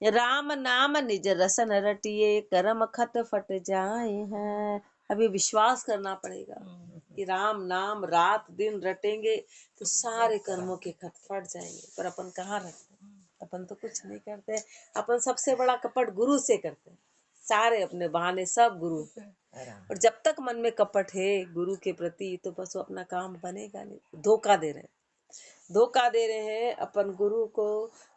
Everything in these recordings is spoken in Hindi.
राम नाम निज रसन रटिए, कर्म खत फट जाए हैं। अभी विश्वास करना पड़ेगा कि राम नाम रात दिन रटेंगे तो सारे कर्मों के खत फट जाएंगे। पर अपन कहाँ रखते हैं? अपन तो कुछ नहीं करते। अपन सबसे बड़ा कपट गुरु से करते हैं। सारे अपने बहाने सब गुरु पे। और जब तक मन में कपट है गुरु के प्रति तो बस वो अपना काम बनेगा नहीं। धोखा दे रहे हैं, धोखा दे रहे हैं अपन गुरु को।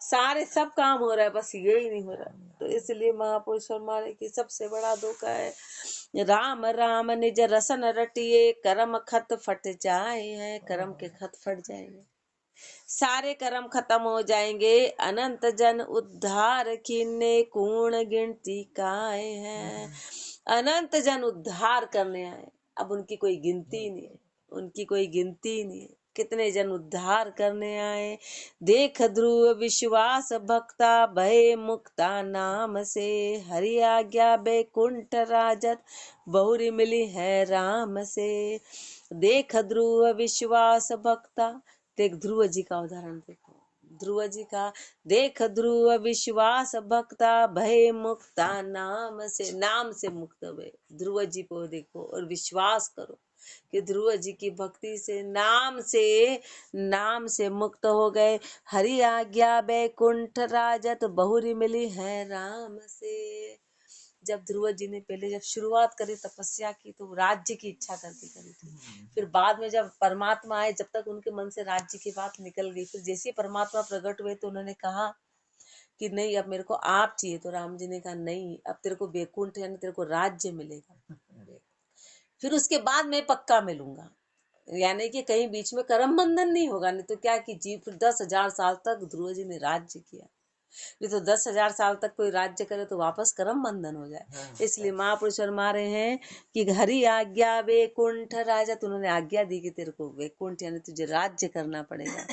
सारे सब काम हो रहा है, बस यही नहीं हो रहा। तो इसलिए महापुरुष फरमाने की सबसे बड़ा धोखा है राम राम निज रसन रटिए, कर्म खत फट जाए हैं। कर्म के खत फट जाएंगे, सारे कर्म खत्म हो जाएंगे। अनंत जन उद्धार कीने, कूण गिनती काए हैं। अनंत जन उद्धार करने आए, अब उनकी कोई गिनती नहीं है, उनकी कोई गिनती नहीं है। कितने जन उद्धार करने आए। देख ध्रुव विश्वास भक्ता, भय मुक्ता नाम से। हरि आज्ञा बैकुंठ राजत, बहुरी मिली है राम से। देख ध्रुव विश्वास भक्ता, देख ध्रुव जी का उदाहरण देखो, ध्रुव जी का। देख ध्रुव विश्वास भक्ता, भय मुक्ता नाम से। नाम से मुक्त हुए ध्रुव जी को देखो और विश्वास करो कि ध्रुव जी की भक्ति से, नाम से मुक्त हो गए। हरि आज्ञा बैकुंठ राजत, बहुरी मिली है राम से। जब ध्रुव जी ने पहले जब शुरुआत करी तपस्या की तो राज्य की इच्छा करके करी थी। फिर बाद में जब परमात्मा आए, जब तक उनके मन से राज्य की बात निकल गई, फिर जैसे ही परमात्मा प्रकट हुए तो उन्होंने कहा कि नहीं अब मेरे को आप चाहिए। तो राम जी ने कहा नहीं, अब तेरे को बैकुंठ यानी तेरे को राज्य मिलेगा, फिर उसके बाद मैं पक्का मिलूंगा। यानी कि कहीं बीच में कर्म बंधन नहीं होगा। नहीं तो क्या कि जी फिर 10,000 साल तक ध्रुव जी ने राज्य किया। नहीं तो 10,000 साल तक कोई राज्य करे तो वापस कर्म बंधन हो जाए। इसलिए महापुरुष फरमा रहे हैं कि हरि आज्ञा वैकुंठ राजत, उन्होंने आज्ञा दी कि तेरे को वैकुंठ यानी तुझे राज्य करना पड़ेगा।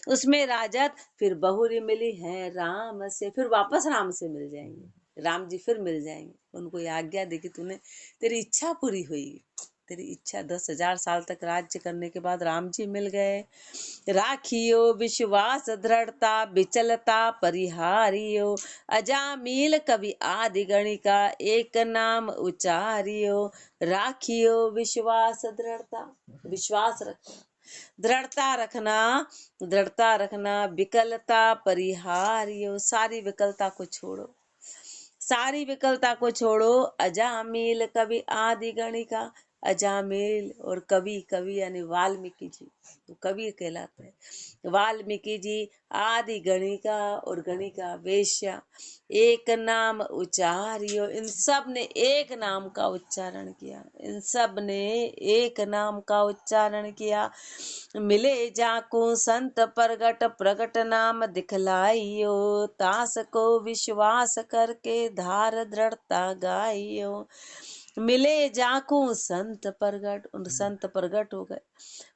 उसमें राजत फिर बहुरी मिली है राम से, फिर वापस राम से मिल जाएंगे, राम जी फिर मिल जाएंगे। उनको आज्ञा दी कि तूने तेरी इच्छा पूरी हुई, तेरी इच्छा। 10,000 साल तक राज्य करने के बाद राम जी मिल गए। राखियो विश्वास दृढ़ता, विचलता परिहारियो। अजामिल कवि आदि गणिका, एक नाम उचारियो। राखियो विश्वास दृढ़ता, विश्वास रखना, दृढ़ता रखना। विकलता परिहारियो, सारी विकलता को छोड़ो, सारी विकलता को छोड़ो। अजामिल कवि आदि गणिका, अजामिल और कवि, कवि यानी वाल्मीकि जी, तो कवि कहलाते हैं। वाल्मीकि जी आदि गणिका और गणिका वेश्या, एक नाम उच्चारियो। इन सब ने एक नाम का उच्चारण किया, इन सब ने एक नाम का उच्चारण किया। मिले जाको संत प्रगट, प्रगट नाम दिखलाइयो। तास को विश्वास करके धार दृढ़ता गाइयो। मिले जाको संत प्रगट, उन संत प्रगट हो गए।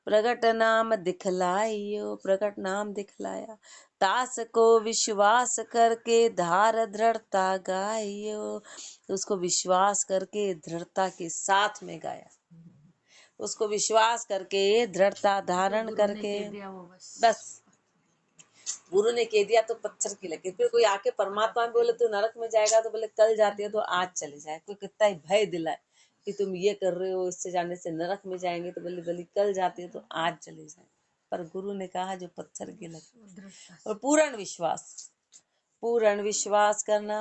प्रगट नाम दिखलाइयो, प्रगट नाम दिखलाया। तास को विश्वास करके धार दृढ़ता गाइयो, उसको विश्वास करके दृढ़ता के साथ में गाया, उसको विश्वास करके दृढ़ता धारण करके। बस गुरु ने कह दिया तो पत्थर की लकीर। फिर कोई आके परमात्मा बोले तो नरक में जाएगा तो बोले कल जाती है तो आज चले जाए। कोई कितना ही भय दिलाए कि तुम ये कर रहे हो, इससे जाने से नरक में जाएंगे, तो बोले बोले कल जाती है तो आज चले जाए। पर गुरु ने कहा जो पत्थर की लकीर, और पूर्ण विश्वास, पूर्ण विश्वास करना।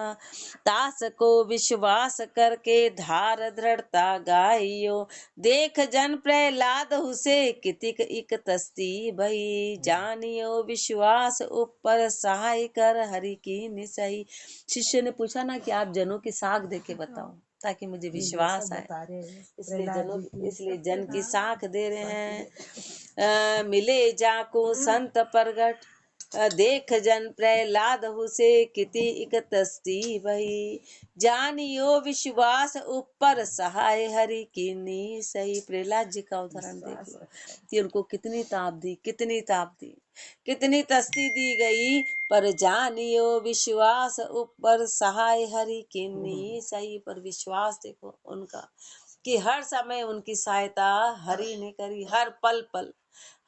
तास को विश्वास करके धार दृढ़ता गाइयो। देख जन प्रहलाद हुसे, कितिक इक तस्ती भई। जानियो विश्वास ऊपर सहाय कर, हरि की निसई। शिष्य ने पूछा ना कि आप जनों की साख देके बताओ ताकि मुझे विश्वास आए, इसलिए जन की साख दे रहे हैं। मिले जाको संत प्रगट, देख जन प्रहलाद हुसे, किति इक तस्ती भई। जानियो विश्वास ऊपर सहाय, हरि कीनी सही। प्रहलाद जी का उदाहरण देखो कि उनको कितनी ताप दी, कितनी ताप दी, कितनी तस्ती दी गई, पर जानियो विश्वास ऊपर सहाय, हरि कीनी सही। पर विश्वास देखो उनका कि हर समय उनकी सहायता हरि ने करी, हर पल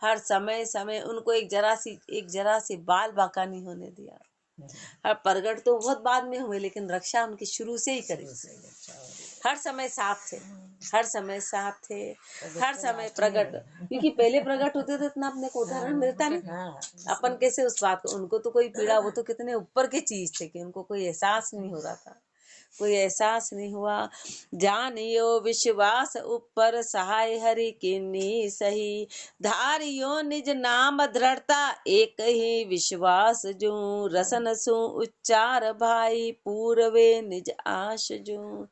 हर समय उनको एक जरा सी बाल बाका नहीं होने दिया। प्रगट तो बहुत बाद में हुए, लेकिन रक्षा उनकी शुरू से ही करी। हर समय साथ थे, हर समय साथ थे, हर समय प्रगट, क्योंकि पहले प्रगट होते थे इतना अपने को उदाहरण मिलता नहीं। अपन कैसे उस बात को, उनको तो कोई पीड़ा, वो तो कितने ऊपर की चीज थे कि उनको कोई एहसास नहीं हो रहा था, कोई एहसास नहीं हुआ। जानियो विश्वास ऊपर सहाय हरि किन्नी सही, धारियो निज नाम दृढ़ता एक ही विश्वास जो, रसन सु उच्चार भाई पूर्वे निज आश जो।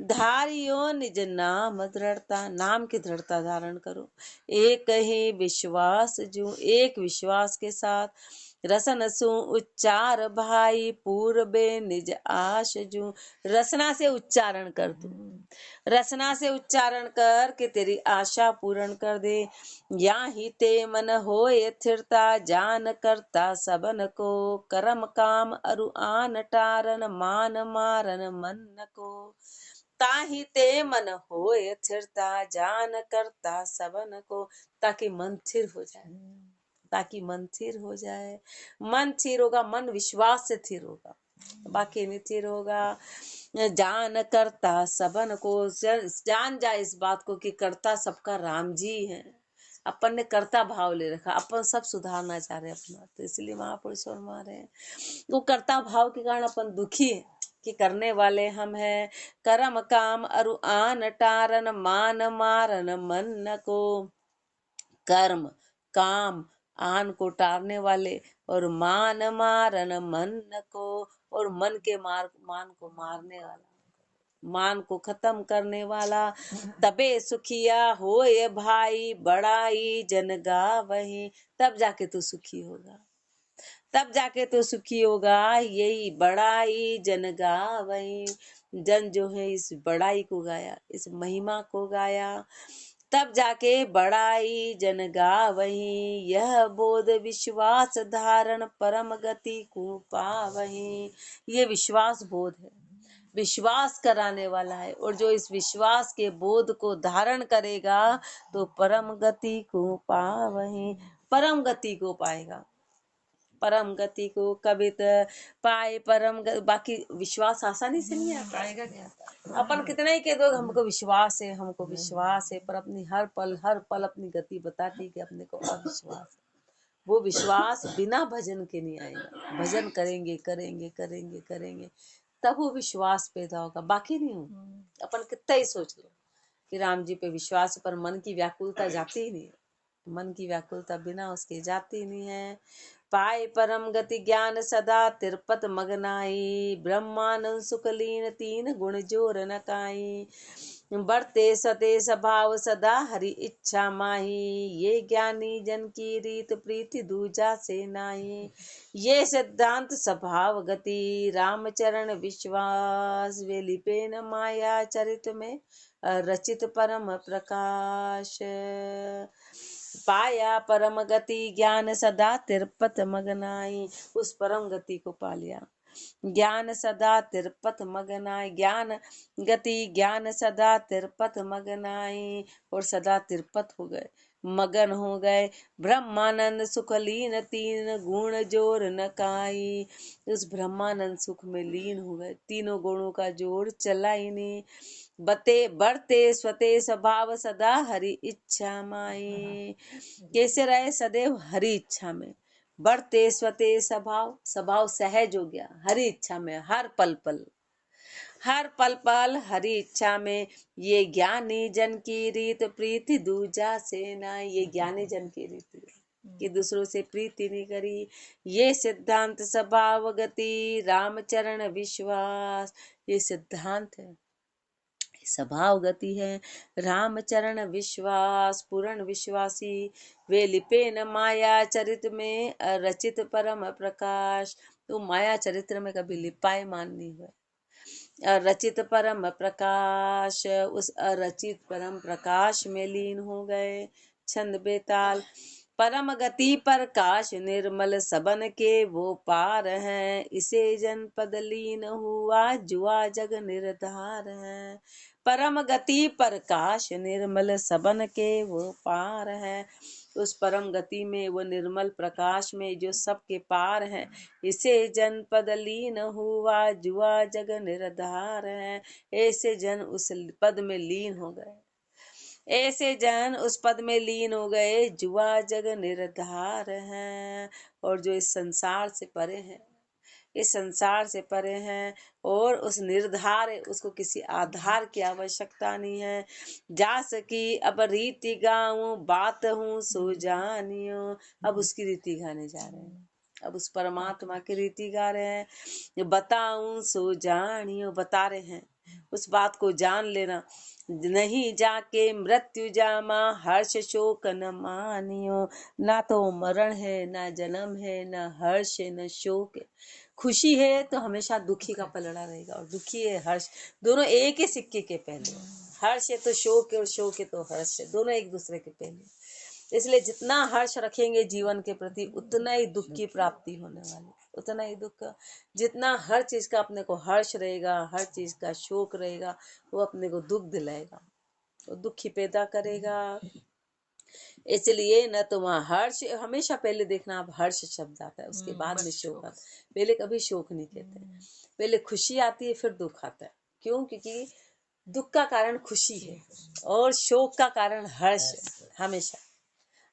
धारियो निज नाम दृढ़ता, नाम की दृढ़ता धारण करो, एक ही विश्वास जो, एक विश्वास के साथ, रसन सु उच्चार भाई पूर्वे निज आश जो। रसना से उच्चारण कर तू, रसना से उच्चारण कर के तेरी आशा पूर्ण कर दे। या ही ते मन होए स्थिरता जान करता सबन को, कर्म काम अरु आन टारन मान मारन मन को। ताहि ते मन होए स्थिरता जान करता सबन को, ताकि मन स्थिर हो जाए, ताकि मन स्थिर हो जाए। मन स्थिर होगा, मन विश्वास से स्थिर होगा, बाकी नहीं स्थिर होगा। जान करता सबन को, जान जाए इस बात को कि करता सबका राम जी है। अपन ने कर्ता भाव ले रखा, अपन सब सुधारना चाह रहे हैं अपना, तो इसलिए महापुरुष फरमा रहे हैं वो कर्ता भाव के कारण अपन दुखी है कि करने वाले हम हैं। कर्म काम अरु आन टारन मान मारन मन को, कर्म काम आन को टारने वाले और मान मारन मन को, और मन के मान को मारने वाला, मान को खत्म करने वाला। तबे सुखिया होए भाई बड़ाई जन गावहीं, तब जाके तू सुखी होगा, तब जाके तो सुखी होगा। यही बड़ाई जन गावहीं, जन जो है इस बड़ाई को गाया, इस महिमा को गाया, तब जाके बड़ाई जन गावहीं। यह बोध विश्वास धारण परम गति को पावहीं, ये विश्वास बोध है, विश्वास कराने वाला है, और जो इस विश्वास के बोध को धारण करेगा तो परम गति को पावहीं, परम गति को पाएगा, परम गति को कबित पाए परम बाकी विश्वास आसानी से नहीं आता, आएगा क्या? अपन कितना ही कह दो हमको विश्वास है, हमको विश्वास है, पर अपनी हर पल अपनी गति बताती कि अपने को अविश्वास है। वो विश्वास बिना भजन के नहीं आएगा, भजन करेंगे करेंगे करेंगे करेंगे तब वो विश्वास पैदा होगा, बाकी नहीं होगा। अपन कितना ही सोच लो कि राम जी पे विश्वास, पर मन की व्याकुलता जाती ही नहीं है, मन की व्याकुलता बिना उसके जाती नहीं है। पाए परम गति ज्ञान सदा तिरपत मगनाई, ब्रह्मानंद सुखलीन तीन गुण जोर न काई। बढ़ते सते स्वभाव सदा हरि इच्छा माही, ये ज्ञानी जन की रीत प्रीति दूजा से नाही। ये सिद्धांत स्वभाव गति रामचरण विश्वास, वे लिपे न माया चरित में रचित परम प्रकाश। पाया परम गति ज्ञान सदा तिरपत मगनाई, उस परम गति को पा लिया। ज्ञान सदा तिरपत मगनाई, ज्ञान गति ज्ञान सदा तिरपत मगनाई, और सदा तिरपत हो गए, मगन हो गए। ब्रह्मानंद सुख लीन तीन गुण जोर न काई, उस ब्रह्मानंद सुख में लीन हो गए, तीनों गुणों का जोर चला ही नहीं। बते बढ़ते स्वते स्वभाव सदा हरि इच्छा माई, कैसे रहे सदैव हरि इच्छा में। बढ़ते स्वते स्वभाव, स्वभाव सहज हो गया हरि इच्छा में, हर पल पल हर पल पल हरि इच्छा में। ये ज्ञानी जन की रीत प्रीति दूजा से ना, ये ज्ञानी जन की रीति कि दूसरों से प्रीति नहीं करी। ये सिद्धांत स्वभाव गति रामचरण विश्वास, ये सिद्धांत है, स्वभाव गति है रामचरण विश्वास, पूर्ण विश्वासी। वे लिपे न माया चरित में रचित परम प्रकाश, तो माया चरित्र में कभी लिपायमान नहीं हुए। रचित परम प्रकाश, उस अरचित परम प्रकाश में लीन हो गए। छंद बेताल। परम गति प्रकाश निर्मल सबन के वो पार हैं, इसे जन पद लीन हुआ जुआ जग निर्धार है। परम गति प्रकाश निर्मल सबन के वो पार है, उस परम गति में, वो निर्मल प्रकाश में जो सबके पार है। इसे जन पद लीन हुआ, जुआ जग निरधार है। ऐसे जन उस पद में लीन हो गए, ऐसे जन उस पद में लीन हो गए, जुआ जग निरधार है। और जो इस संसार से परे हैं, इस संसार से परे हैं और उस निर्धार है, उसको किसी आधार की आवश्यकता नहीं है। जा सकी अब रीति गाऊं, बात हूँ सो जानियो। अब उसकी रीति गाने जा रहे हैं, अब उस परमात्मा की रीति गा रहे हैं। बताऊं सो जानियो, बता रहे हैं, उस बात को जान लेना। नहीं जाके मृत्यु जामा, हर्ष शोक न मानियो। ना तो मरण है, ना जन्म है, ना हर्ष है, न शोक है। खुशी है तो हमेशा दुखी का पलड़ा रहेगा, और दुखी है हर्ष, दोनों एक ही सिक्के के पहलू। हर्ष है तो शोक है, और शोक है तो हर्ष है, दोनों एक दूसरे के पहलू। इसलिए जितना हर्ष रखेंगे जीवन के प्रति, उतना ही दुख की प्राप्ति होने वाली, उतना ही दुख। जितना हर चीज का अपने को हर्ष रहेगा, हर चीज का शोक रहेगा, वो अपने को दुख दिलाएगा, वो दुखी पैदा करेगा। इसलिए न तो वहाँ हर्ष, हमेशा पहले देखना आप हर्ष शब्द आता है, उसके बाद में शोक आता है। पहले कभी शोक नहीं कहते, पहले खुशी आती है फिर दुख आता है। क्यों? क्योंकि दुख का कारण खुशी है और शोक का कारण हर्ष है। हमेशा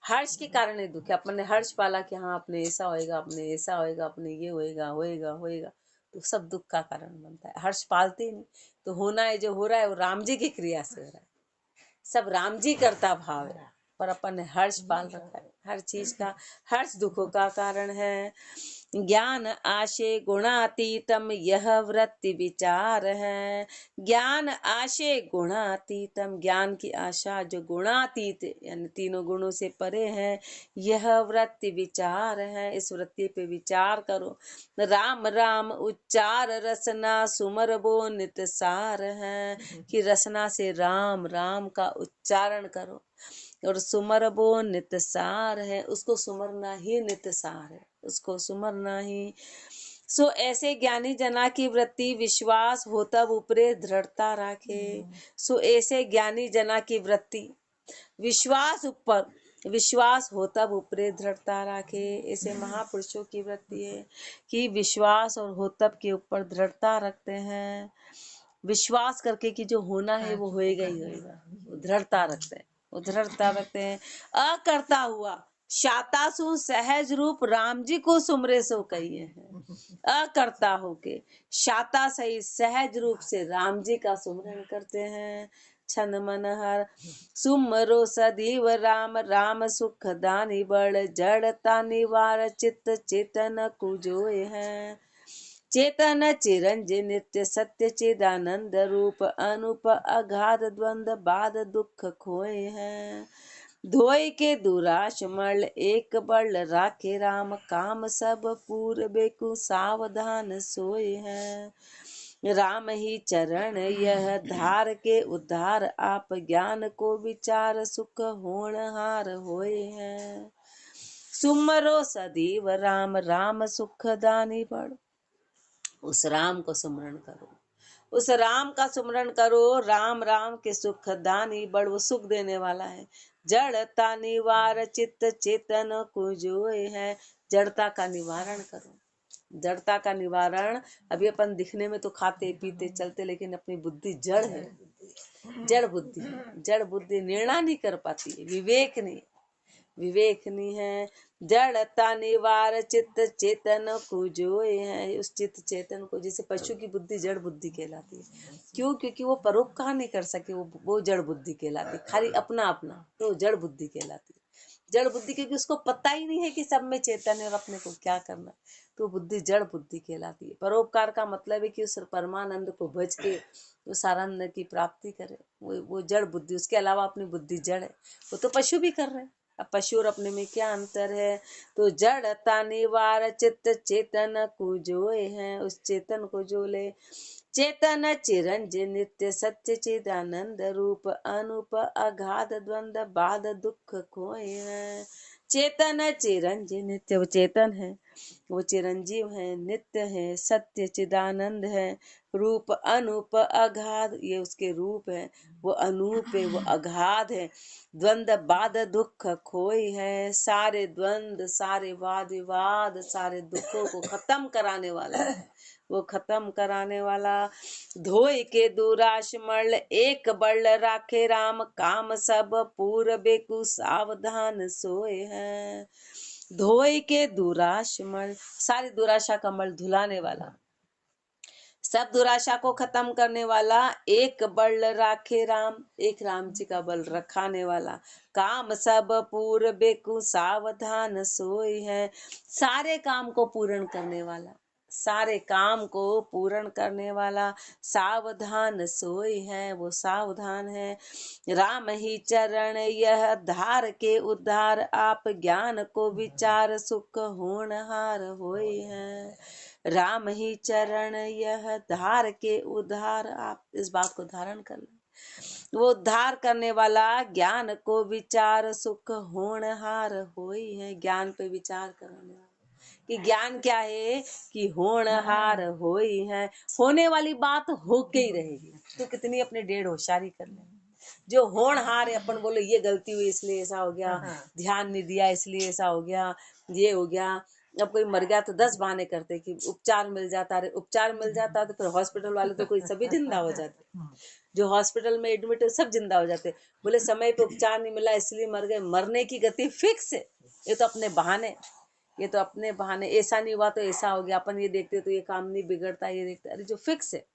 हर्ष के कारण है दुख है। अपन ने हर्ष पाला कि हाँ अपने ऐसा होएगा, अपने ऐसा होएगा, अपने ये होएगा होएगा होएगा, तो सब दुख का कारण बनता है। हर्ष पालते ही नहीं, तो होना है जो हो रहा है वो राम जी की क्रिया से हो रहा है, सब राम जी करता भाव है, पर अपन ने हर्ष पाल रखा है। हर चीज का हर्ष दुखों का कारण है। ज्ञान आशे गुणातीतम यह वृत्ति विचार है। ज्ञान आशे गुणातीतम, ज्ञान की आशा जो गुणातीत यानी तीनों गुणों से परे है, यह वृत्ति विचार है। इस वृत्ति पे विचार करो। राम राम उच्चार रसना, सुमर बो नित सार है। कि रसना से राम राम का उच्चारण करो, और सुमर वो नित सार है, उसको सुमरना ही नित सार है, उसको सुमरना ही। सो ऐसे ज्ञानी जना की वृत्ति, विश्वास हो तब ऊपरे दृढ़ता राखे। सो ऐसे ज्ञानी जना की वृत्ति, विश्वास ऊपर, विश्वास हो तब ऊपरे दृढ़ता राखे। ऐसे महापुरुषों की वृत्ति है कि विश्वास और हो तब के ऊपर दृढ़ता रखते हैं। विश्वास करके कि जो होना है वो होएगा ही होएगा, दृढ़ता रखते हैं, दृढ़ता रखते हैं। अकर्ता हुआ शातासु सहज रूप, राम जी को सुमरे सो कहिए हैं। अकर्ता होके शाता सही सहज रूप से राम जी का सुमरन करते हैं। छन मन हर सुमरो सदैव राम, राम सुख दानी बड़, जड़ता निवार चित्त चेतन कुजोय है। चेतन चिरंजीव नित्य सत्य चिदानंद रूप, अनूप अगाध द्वंद बाद दुख खोए हैं। धोए के दुराश मल, एक बल राखे राम, काम सब पूर बेकु सावधान सोए हैं। राम ही चरण यह धार के उद्धार, आप ज्ञान को विचार सुख होनहार होए हैं। सुमरो सदैव राम, राम सुख दानी बड़, उस राम को सुमरण करो, उस राम का सुमरण करो। राम राम के सुख दानी बड़, वो सुख देने वाला है। जड़ता निवार चित्त चेतन को जोए है, जड़ता का निवारण करो। जड़ता का निवारण, अभी अपन दिखने में तो खाते पीते चलते, लेकिन अपनी बुद्धि जड़ है, जड़ बुद्धि, जड़ बुद्धि निर्णय नहीं कर पाती है, विवेक नहीं, विवेक नहीं है। जड़ता निवार चित्त चेतन को जोए है, उस चित्त चेतन को, जैसे पशु की बुद्धि जड़ बुद्धि कहलाती है। क्यों? क्योंकि वो परोपकार नहीं कर सके, वो जड़ बुद्धि कहलाती है। खाली अपना अपना तो जड़ बुद्धि कहलाती है। जड़ बुद्धि क्योंकि उसको पता ही नहीं है कि सब में चेतन है और अपने को क्या करना, तो बुद्धि जड़ बुद्धि कहलाती है। परोपकार का मतलब है कि उस परमानंद को भज के वो सारानंद की प्राप्ति करे, वो जड़ बुद्धि। उसके अलावा अपनी बुद्धि जड़ है, वो तो पशु भी कर रहे हैं। अब पशु और अपने में क्या अंतर है? तो जड़ता निवार चित्त चेतन को जोए हैं, उस चेतन को जो ले। चेतन चिरंजीव नित्य सत्य चिदानंद रूप, अनूप अगाध द्वंद बाद दुख खोए हैं। चेतन चिरंजीव नित्य, वो चेतन है, वो चिरंजीव है, नित्य है, सत्य चिदानंद है, रूप अनूप अगाध, ये उसके रूप है, वो अनूप है, वो अगाध है, द्वंद बाद दुख खोई है, सारे द्वंद, सारे वाद विवाद, सारे दुखों को खत्म कराने वाला है, वो खत्म कराने वाला। धोई के दुराश मल एक बल राखे राम, काम सब पूर बेकु सावधान सोए हैं। धोई के दुराश मल, सारी दुराशा का मल धुलाने वाला, सब दुराशा को खत्म करने वाला, एक बल राखे राम, एक राम जी का बल रखाने वाला, काम सब पूर बेकु सावधान सोई है, सारे काम को पूर्ण करने वाला, सारे काम को पूर्ण करने वाला, सावधान सोई है, वो सावधान है। राम ही चरण यह धार के उद्धार, आप ज्ञान को विचार सुख होनहार होई है। राम ही चरण यह धार के उद्धार, आप इस बात को धारण कर लें, वो उद्धार करने वाला, ज्ञान को विचार सुख होनहार होई है, ज्ञान पे विचार करने वाला, कि ज्ञान क्या है, कि होनहार होई है, होने वाली बात होके ही रहेगी, तो कितनी अपने डेढ़ होशियारी कर ले। जो होनहार है, अपन बोलो ये गलती हुई इसलिए ऐसा हो गया, ध्यान नहीं दिया इसलिए ऐसा हो गया, ये हो गया। अब कोई मर गया तो 10 बहाने करते कि उपचार मिल जाता, अरे उपचार मिल जाता तो फिर हॉस्पिटल वाले तो कोई सभी जिंदा हो जाते, जो हॉस्पिटल में एडमिट है सब जिंदा हो जाते, बोले समय पे उपचार नहीं मिला इसलिए मर गए। मरने की गति फिक्स है, ये तो अपने बहाने, ये तो अपने बहाने, ऐसा नहीं हुआ तो ऐसा हो गया, अपन ये देखते तो ये काम नहीं बिगड़ता, ये देखते, अरे जो फिक्स है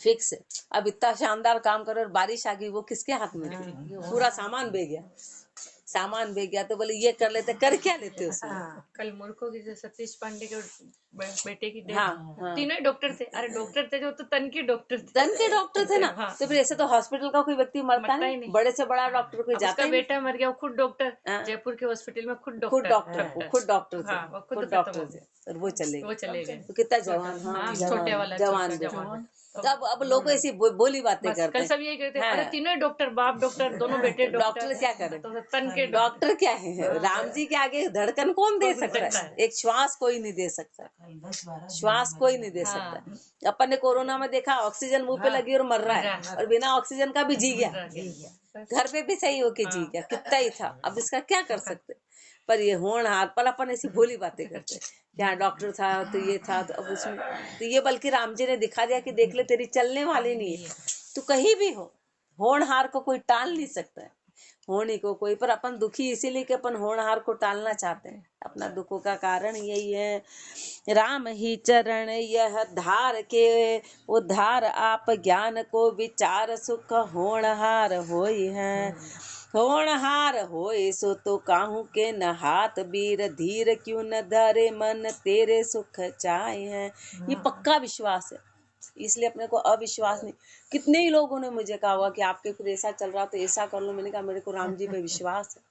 फिक्स है। अब इतना शानदार काम करो और बारिश आ गई, वो किसके हाथ में थी, पूरा सामान बह गया, सामान बह गया, तो बोले ये कर लेते, कर क्या लेते उसमें। कल मूर्खों की जो सतीश पांडे के बेटे की डेथ, हाँ, तीनों ही डॉक्टर थे, अरे डॉक्टर थे जो तो तन के डॉक्टर थे, तन के डॉक्टर थे ना। तो फिर ऐसे तो हॉस्पिटल का कोई व्यक्ति मरता ही नहीं, बड़े से बड़ा डॉक्टर कोई जाता उसका ही बेटा मर गया, वो खुद डॉक्टर, हाँ। जयपुर के हॉस्पिटल में खुद खुद डॉक्टर, डॉक्टर, वो खुद डॉक्टर थे, हाँ, वो खुद खुद डॉक्टर थे, और वो चले गए, तो कितना जवान, हाँ छोटे वाला जवान जवान। तो अब लोग ऐसी बोली बातें करते कल हैं। सब यही कहते हैं, हाँ। अरे तीनों ही डॉक्टर, बाप डॉक्टर, दोनों बेटे डॉक्टर क्या करे, तो तन के डॉक्टर क्या है, राम जी के आगे धड़कन कौन दे सकता है, एक श्वास कोई नहीं दे सकता, श्वास कोई नहीं दे सकता। अपन ने कोरोना में देखा, ऑक्सीजन मुंह पे लगी और मर रहा है, और बिना ऑक्सीजन का भी जी गया, घर पे भी सही होके जी गया, कितना ही था, अब इसका क्या कर सकते। पर ये होनहार, पर अपन ऐसी भोली बातें करते, क्या डॉक्टर था तो ये था, तो अब उसमें तो ये बल्कि राम जी ने दिखा दिया कि देख ले तेरी चलने वाली नहीं है, तू कहीं भी हो, होनहार को कोई टाल नहीं सकता है, होने को कोई, पर अपन दुखी इसीलिए कि अपन होनहार को टालना चाहते हैं, अपना दुखों का कारण यही है। राम ही चरण यह धार के उद्धार, आप ज्ञान को विचार सुख होनहार होई है। होनहार होए सो तो काहू के न हाथ वीर, धीर क्यों न धरे मन तेरे सुख चाहे हैं। ये पक्का विश्वास है, इसलिए अपने को अविश्वास नहीं। कितने ही लोगों ने मुझे कहा हुआ कि आपके फिर ऐसा चल रहा तो ऐसा कर लो, मैंने कहा मेरे को राम जी पे विश्वास है,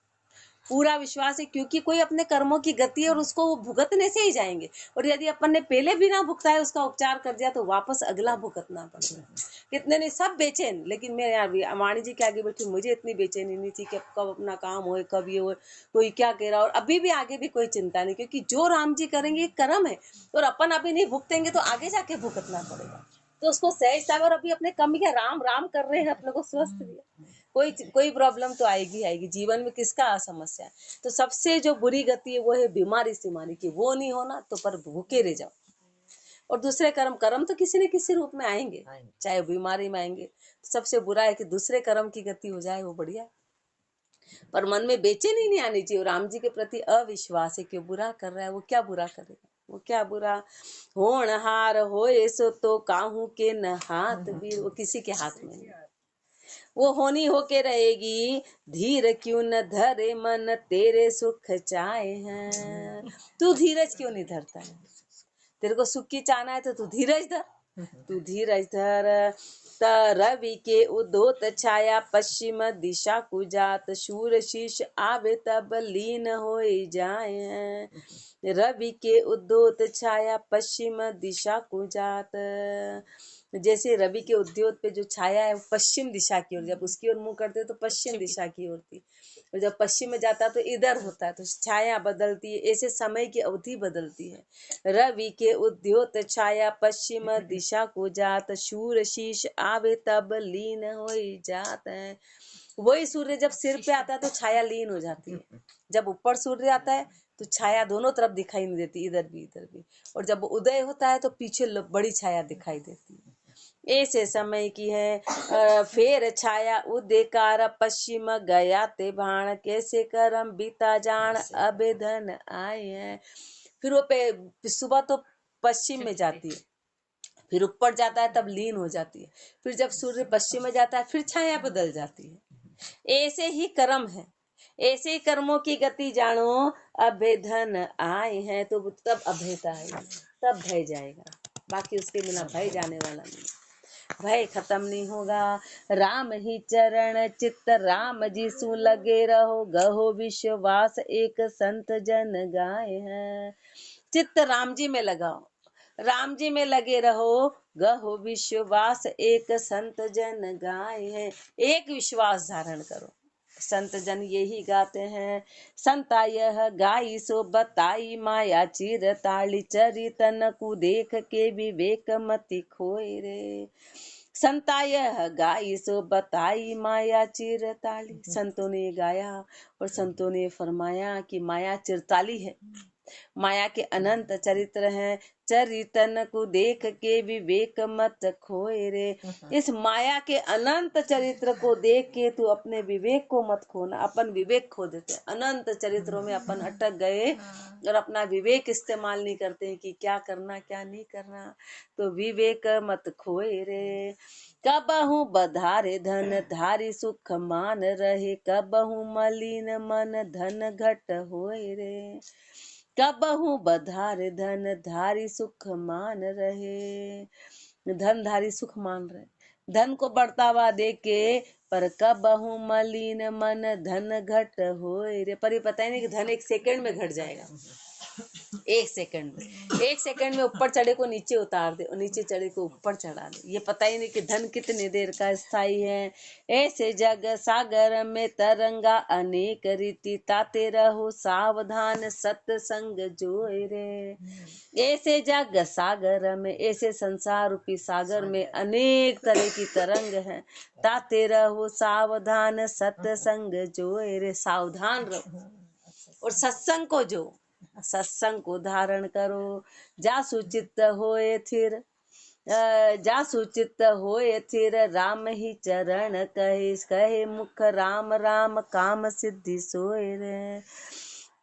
पूरा विश्वास है, क्योंकि कोई अपने कर्मों की गति है और उसको वो भुगतने से ही जाएंगे, और यदि अपन ने पहले भी ना भुगता है, उसका उपचार कर दिया, तो वापस अगला भुगतना पड़ेगा। कितने ने सब बेचैन, लेकिन मैं यार वाणी जी के आगे बैठी, मुझे इतनी बेचैनी नहीं थी कि कब अपना काम हो, कब ये हो, कोई क्या कह रहा, और अभी भी आगे भी कोई चिंता नहीं, क्योंकि जो राम जी करेंगे कर्म है, और अपन अभी नहीं भुगतेंगे तो आगे जाके भुगतना पड़ेगा, तो उसको सहज था, और अभी अपने कम क्या राम राम कर रहे हैं, अपने को स्वस्थ दिया, कोई प्रॉब्लम तो आएगी आएगी, जीवन में किसका समस्या है। तो सबसे जो बुरी गति है वो है बीमारी सीमारी की, वो नहीं होना तो पर भूखे रह जाओ, और दूसरे कर्म तो किसी न किसी रूप में आएंगे, चाहे बीमारी में आएंगे। तो सबसे बुरा है कि दूसरे कर्म की गति हो जाए, वो बढ़िया है, पर मन में बेचैनी नहीं आनी चाहिए। राम जी के प्रति अविश्वास है कि बुरा कर रहा है, वो क्या बुरा करेगा, वो क्या बुरा। होनहार होए सो तो काहू के न हाथ वीर, वो किसी के हाथ में नहीं, वो होनी होके रहेगी। धीर क्यों न धरे मन तेरे सुख चाहे हैं, तू धीरज क्यों नहीं धरता है, तेरे को सुख की चाहना है तो तू धीरज धर, तू धीरज धर। रवि के उदोत छाया पश्चिम दिशा को जात, शूर शीश आवे तब लीन हो जाए। रवि के उदोत छाया पश्चिम दिशा को जात, जैसे रवि के उद्योत पे जो छाया है वो पश्चिम दिशा की ओर, जब उसकी ओर मुंह करते तो पश्चिम दिशा की ओर थी, और जब पश्चिम में जाता तो इधर होता है, तो छाया बदलती है, ऐसे समय की अवधि बदलती है। रवि के उद्योत छाया पश्चिम दिशा को जात, शूर शीश आवे तब लीन हो जात है। वही सूर्य जब सिर पे आता है तो छाया लीन हो जाती है, जब ऊपर सूर्य आता है तो छाया दोनों तरफ दिखाई नहीं देती, इधर भी इधर भी, और जब उदय होता है तो पीछे बड़ी छाया दिखाई देती है। ऐसे समय की है फेर छाया उदेकार पश्चिम गया ते भाण, कैसे करम बीता जान अबेधन आए हैं। फिर वो पे सुबह तो पश्चिम में जाती है, फिर ऊपर जाता है तब लीन हो जाती है, फिर जब सूर्य पश्चिम में जाता है फिर छाया बदल जाती है। ऐसे ही कर्म है, ऐसे ही कर्मों की गति जानो, अभेधन आए हैं तो तब अभेता आएगी, तब भय जाएगा, बाकी उसके बिना भय जाने वाला नहीं, भय खत्म नहीं होगा। राम ही चरण चित्त राम जी सु लगे रहो, गहो विश्वास एक संत जन गाए हैं। चित्त राम जी में लगाओ, राम जी में लगे रहो, गहो विश्वास एक संत जन गाए हैं। एक विश्वास धारण करो, संत जन यही गाते हैं। संता यह गाई सो बताई, माया चिर ताली चरितन को देख के विवेक मति खोए रे। संता यह गाई सो बताई, माया चिरताली, संतों ने गाया और संतों ने फरमाया कि माया चिरताली है, माया के अनंत चरित्र हैं, चरितन को देख के विवेक मत खोए रे। इस माया के अनंत चरित्र को देख के तू अपने विवेक को मत खोना, अपन विवेक खो देते, अनंत चरित्रों में अपन अटक गए और अपना विवेक इस्तेमाल नहीं करते हैं कि क्या करना क्या नहीं करना, तो विवेक मत खोए रे। कबहू बधारे धन धारी सुख मान रहे, कबहू मलिन मन धन घट होए रे। कबहू बधारे धन धारी सुख मान रहे, धन धारी सुख मान रहे, धन को बढ़ता हुआ देख के, पर कबहू मलिन मन धन घट होए रे। पर ये पता ही नहीं कि धन एक सेकंड में घट जाएगा, एक सेकंड में ऊपर चढ़े को नीचे उतार दे और नीचे चढ़े को ऊपर चढ़ा दे, ये पता ही नहीं कि धन कितनी देर का स्थायी है। ऐसे जग सागर में तरंगा अनेक रीति, ताते रहो सावधान सत्संग जोए रे। ऐसे जग सागर में, ऐसे संसार रूपी सागर में अनेक तरह की तरंग है, ताते रहो सावधान सत्संग जोए रे। सावधान रहो और सत्संग को जो, सत्संग को धारण करो। जासु चित्त होए थिर, जासु चित्त होए थिर, राम ही चरण कहे, कहे मुख राम राम काम सिद्धि सोए रे।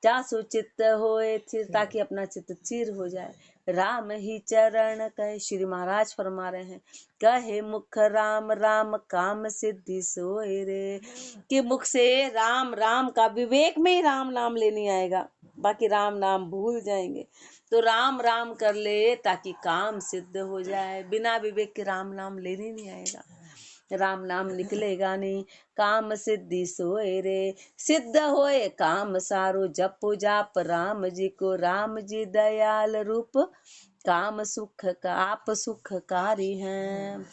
जासु चित्त होए थिर, ताकि अपना चित्त चीर हो जाए। राम ही चरण कहे, श्री महाराज फरमा रहे हैं, कहे मुख राम राम काम सिद्धि सोए रे, कि मुख से राम राम का, विवेक में ही राम नाम लेने आएगा, बाकी राम नाम भूल जाएंगे, तो राम राम कर ले ताकि काम सिद्ध हो जाए। बिना विवेक के राम नाम लेने नहीं आएगा, राम नाम निकलेगा नहीं। काम सिद्धि सोए रे, सिद्ध होए काम सारो, जपो जाप राम जी को, राम जी दयाल रूप, काम सुख का आप सुखकारी हैं।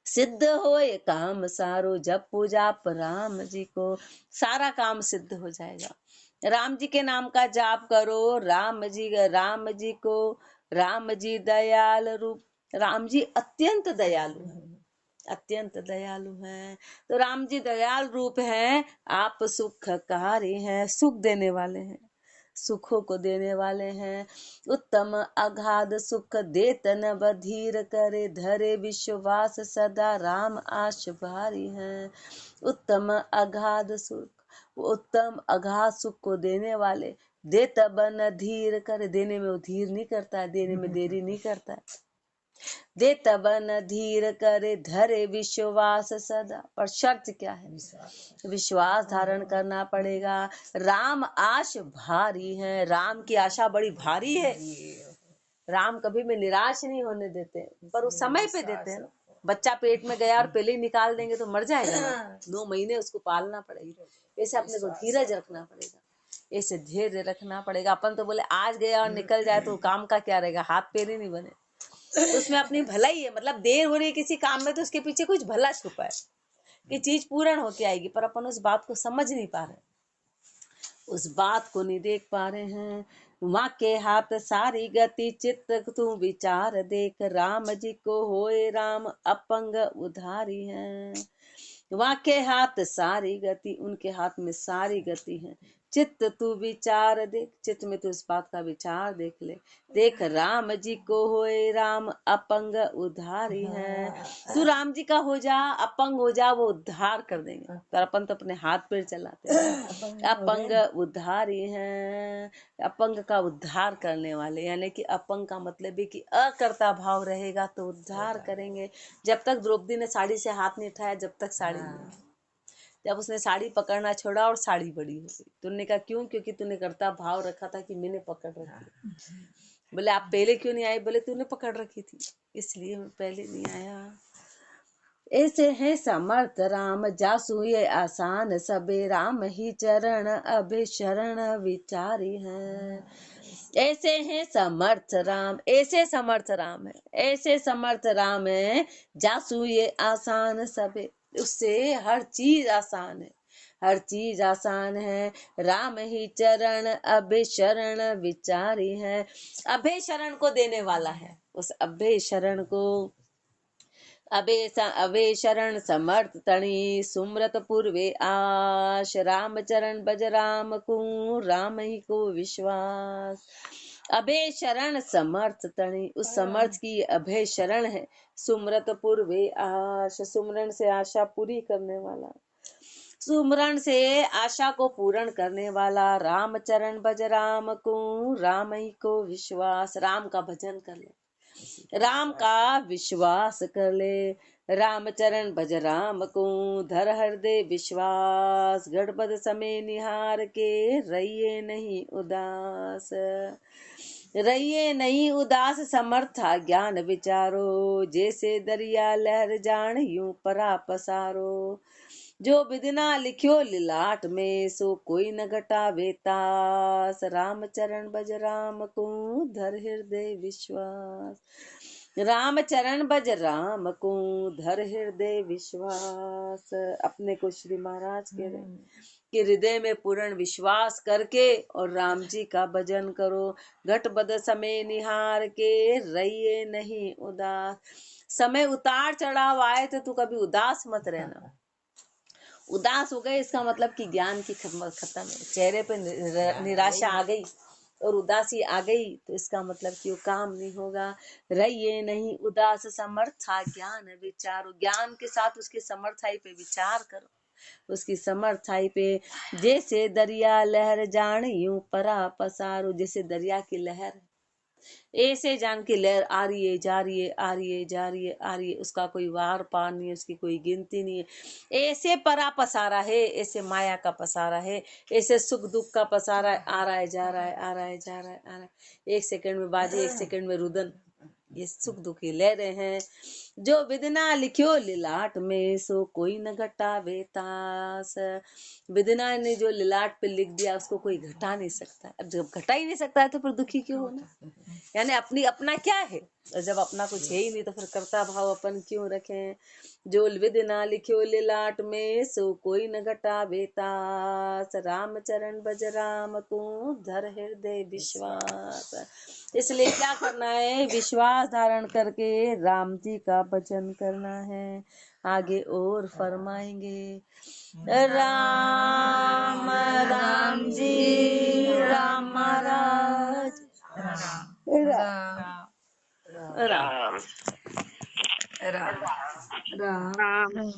सिद्ध होए काम सारो, जपो जाप राम जी को, सारा काम सिद्ध हो जाएगा। राम जी के नाम का जाप करो, राम जी को, राम जी दयाल रूप, राम जी अत्यंत दयालु है, अत्यंत दयालु हैं, तो राम जी दयाल रूप हैं, आप सुखकारी हैं, सुख देने वाले हैं, सुखों को देने वाले हैं। उत्तम अगाध सुख देतन बधीर करे, धरे विश्वास सदा राम आश भारी हैं। उत्तम अगाध सुख, उत्तम अगाध सुख को देने वाले, देत बन धीर करे, देने में वो धीर नहीं करता है, देने में देरी नहीं करता है, दे तबन धीर करे, धरे विश्वास सदा। पर शर्त क्या है, विश्वास धारण करना पड़ेगा। राम आश भारी है, राम की आशा बड़ी भारी है, राम कभी भी निराश नहीं होने देते, पर उस समय पे देते हैं। बच्चा पेट में गया और पहले ही निकाल देंगे तो मर जाएगा ना, 9 महीने उसको पालना पड़ेगा, ऐसे अपने को धीरज रखना पड़ेगा, ऐसे धैर्य रखना पड़ेगा। अपन तो बोले आज गया और निकल जाए तो काम का क्या रहेगा, हाथ पैर ही नहीं बने, तो उसमें अपनी भलाई है, मतलब देर हो रही है किसी काम में तो उसके पीछे कुछ भला छुपा है कि चीज पूर्ण होके आएगी, पर अपन उस बात को समझ नहीं पा रहे, उस बात को नहीं देख पा रहे हैं। माँ के हाथ सारी गति चित्त तू विचार देख, राम जी को होए राम अपंग उधारी है। वहाँ के हाथ सारी गति, उनके हाथ में सारी गति है। चित्त तू विचार देख, चित्त में तू इस बात का विचार देख ले, देख राम जी को होए राम अपंग उद्धारी है। तू राम जी का हो जा, अपंग हो जा, वो उद्धार कर देंगे। पर अपन तो अपने हाथ पैर चलाते हैं। अपंग उद्धारी है, अपंग का उद्धार करने वाले, यानी कि अपंग का मतलब है कि अकर्ता भाव रहेगा तो उद्धार करेंगे। जब तक द्रौपदी ने साड़ी से हाथ नहीं उठाया, जब तक साड़ी नहीं, जब उसने साड़ी पकड़ना छोड़ा और साड़ी बड़ी हो गई, तूने कहा क्यों? क्योंकि तूने करता भाव रखा था कि मैंने पकड़ रखी। बोले आप पहले क्यों नहीं आए? बोले तूने पकड़ रखी थी, इसलिए मैं पहले नहीं आया। ऐसे है समर्थ राम, जासु ये आसान, सबे राम ही चरण अभे शरण विचारी है। ऐसे हैं समर्थ राम, ऐसे समर्थ राम है, ऐसे समर्थ राम है, जासु ये आसान सबे, उससे हर चीज आसान है, हर चीज आसान है। राम ही चरण अभय शरण विचारी है, अभय शरण को देने वाला है, उस अभय शरण को अबे शरण समर्थ तणी, सुमरत पूर्वे आश, राम चरण बज राम को, राम ही को विश्वास। अभय शरण समर्थ तणी, उस समर्थ की अभय शरण है। सुमरत पूर्वे आश, सुमरन से आशा पूरी करने वाला, सुमरण से आशा को पूर्ण करने वाला। राम चरण भज राम को, राम ही को विश्वास, राम का भजन कर ले, राम का विश्वास कर ले। राम चरण भज राम को, धर हृदय विश्वास, गड़बड़ समय निहार के, रहिए नहीं उदास, रहिए नहीं उदास। समर्था ज्ञान विचारो, जैसे दरिया लहर जान यूं परा पसारो। जो विधना लिखियो लिलाट में, सो कोई न घटावे तास। राम चरण भज राम को, धर हृदय विश्वास, राम चरण भज राम को, धर हृदय विश्वास। अपने को श्री महाराज कह रहे कि हृदय में पूर्ण विश्वास करके और राम जी का भजन करो। घट बद समय निहार के, रहिए नहीं उदास। समय उतार चढ़ाव आए तो तू कभी उदास मत रहना। उदास हो गए इसका मतलब कि ज्ञान की खत्म है, चेहरे पे निराशा आ गई और उदासी आ गई तो इसका मतलब कि वो काम नहीं होगा। रहिए नहीं उदास, समर्था ज्ञान विचारो, ज्ञान के साथ उसकी समर्थाई पे विचार करो, उसकी समर्थाई पे। जैसे दरिया लहर जान यूं परा पसारो, जैसे दरिया की लहर है, ऐसे जान की लहर आ रही है जा रही है, आ रही है जा रही है, आ रही है, उसका कोई वार पार नहीं है, उसकी कोई गिनती नहीं है। ऐसे परा पसारा है, ऐसे माया का पसारा है, ऐसे सुख दुख का पसारा है, आ रहा है जा रहा है, आ रहा है जा रहा है, आ रहा है। एक सेकंड में बाजे, एक सेकंड में रुदन, ये सुख दुख की लहरें हैं। जो विदना लिखियो लिलाट में, सो कोई न घटावे तास। विदना ने जो लिलाट पे लिख दिया उसको कोई घटा नहीं सकता। अब जब घटा ही नहीं सकता है तो फिर दुखी क्यों होना? यानी अपनी अपना क्या है, और जब अपना कुछ है ही नहीं तो फिर कर्ता भाव अपन क्यों रखें। जो विदना लिखियो लिलाट में, सो कोई न घटावे तास। राम चरण भज राम को, धर हृदय विश्वास। इसलिए क्या करना है? विश्वास धारण करके राम जी का भजन करना है। आगे और फरमाएंगे, राम राम जी राम महाराज, राम राम राम राम राम